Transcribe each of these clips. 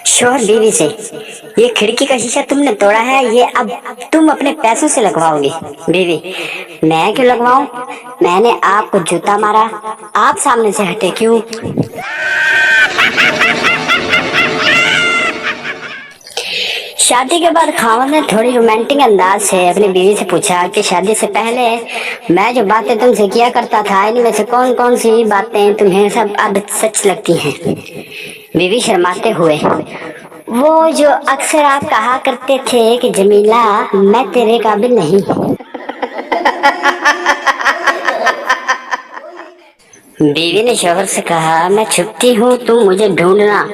शोहर बीवी से, ये खिड़की का शीशा तुमने तोड़ा है, ये अब तुम अपने पैसों से लगवाओगी। बीवी, मैं क्यों लगवाऊं? मैंने आपको जूता मारा, आप सामने से हटे क्यों? शादी के बाद खामद ने थोड़ी रोमांटिक अंदाज से अपनी बीवी से पूछा कि शादी से पहले मैं जो बातें तुमसे किया करता था, इनमें से कौन कौन सी बातें तुम्हें सब अब सच लगती हैं? बीवी शर्माते हुए, वो जो अक्सर आप कहा करते थे कि जमीला मैं तेरे काबिल नहीं। बीवी ने शोहर से कहा, मैं छुपती हूँ, तुम मुझे ढूंढना,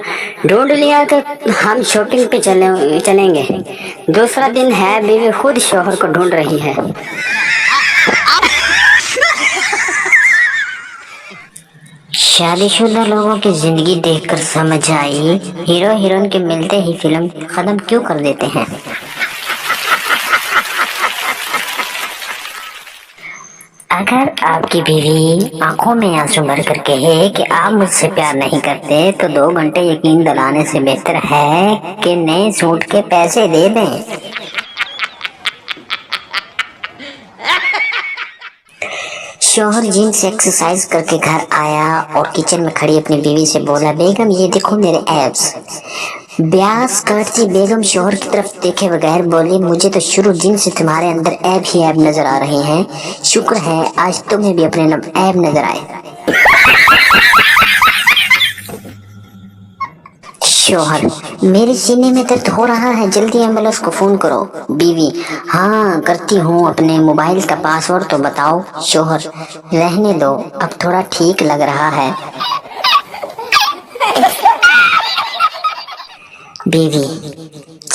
ढूंढ लिया तो हम शॉपिंग पे चलेंगे। दूसरा दिन है, बीवी खुद शोहर को ढूंढ रही है। शादीशुदा लोगों की जिंदगी देखकर समझ आई, हीरो हीरोइन के मिलते ही फिल्म खत्म क्यों कर देते हैं। अगर आपकी बीवी आंखों में आंसू भर कर कहे कि आप मुझसे प्यार नहीं करते, तो 2 घंटे यकीन दिलाने से बेहतर है कि नए सूट के पैसे दे दें। शोहर जिम से एक्सरसाइज करके घर आया और किचन में खड़ी अपनी बीवी से बोला, बेगम ये देखो मेरे एब्स। ब्यास काटती बेगम शोहर की तरफ देखे बगैर बोली, मुझे तो शुरू दिन से तुम्हारे अंदर ऐब ही ऐब नजर आ रहे हैं, शुक्र है आज तुम्हें भी अपने ऐब नजर आए। शोहर, मेरे सीने में दर्द हो रहा है, जल्दी एम्बुलेंस को फोन करो। बीवी, हाँ करती हूँ, अपने मोबाइल का पासवर्ड तो बताओ। शोहर, रहने दो, अब थोड़ा ठीक लग रहा है। बीवी,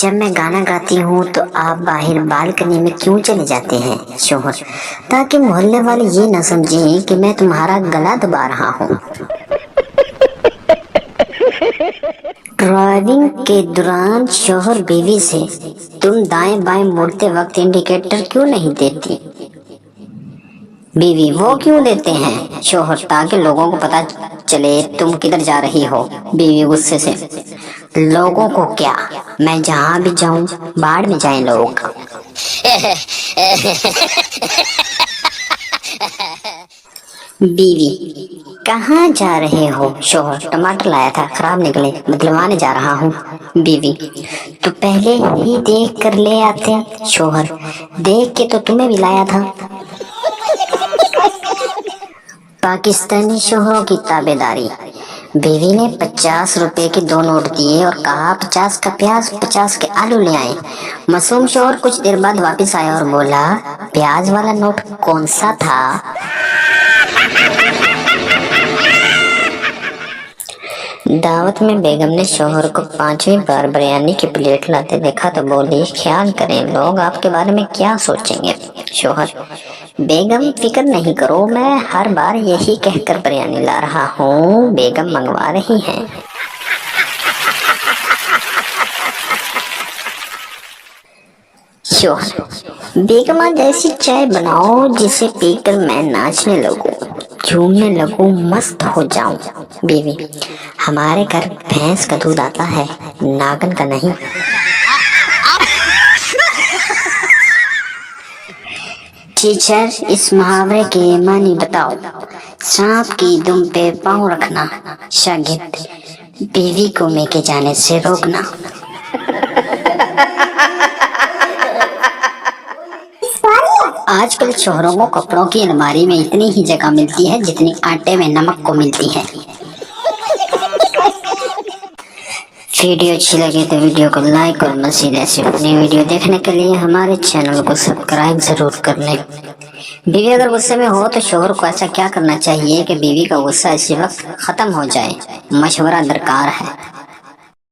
जब मैं गाना गाती हूँ तो आप बाहर बालकनी में क्यों चले जाते हैं? शोहर, ताकि मोहल्ले वाले ये न समझें कि मैं तुम्हारा गला दबा रहा हूँ। ड्राइविंग के दौरान शोहर बीवी से, तुम दाएं बाएं मुड़ते वक्त इंडिकेटर क्यों नहीं देती? बीवी, वो क्यों देते हैं? शोहर, ताकि लोगों को पता चले तुम किधर जा रही हो। बीवी गुस्से से, लोगों को क्या, मैं जहाँ भी जाऊं बाढ़ में जाएं लोग। बीवी, कहाँ जा रहे हो? शोहर, टमाटर लाया था, खराब निकले, बदलवाने जा रहा हूँ। बीवी, तो पहले ही देख कर ले आते। शोहर, देख के तो तुम्हें भी लाया था। पाकिस्तानी शोहरों की ताबेदारी। बीवी ने 50 रुपए के 2 नोट दिए और कहा, 50 का प्याज 50 के आलू ले आए। मासूम शोहर कुछ देर बाद वापस आया और बोला, प्याज वाला नोट कौन सा था? दावत में बेगम ने शोहर को 5वीं बार बिरयानी की प्लेट लाते देखा तो बोली, ख्याल करें लोग आपके बारे में क्या सोचेंगे। शोहर, बेगम फिक्र नहीं करो, मैं हर बार यही कहकर बिरयानी ला रहा हूँ, बेगम मंगवा रही हैं। शोहर, बेगम आज ऐसी चाय बनाओ जिसे पीकर मैं नाचने लगूं, झूमने लगूं, मस्त हो जाऊं। बीवी, हमारे घर भैंस का दूध आता है, नागन का नहीं। टीचर, इस मुहावरे के मानी बताओ। सांप की दुम पे पाँव रखना। शागिर्द, बीवी को मेके जाने से रोकना। आजकल शोहरों को कपड़ों की अलमारी में इतनी ही जगह मिलती है जितनी आटे में नमक को मिलती है। वीडियो अच्छी लगे तो वीडियो को लाइक और मज़ीद ऐसी अपनी वीडियो देखने के लिए हमारे चैनल को सब्सक्राइब जरूर कर लें। बीवी अगर गुस्से में हो तो शोहर को ऐसा क्या करना चाहिए कि बीवी का गुस्सा इसी वक्त खत्म हो जाए? मशवरा दरकार है।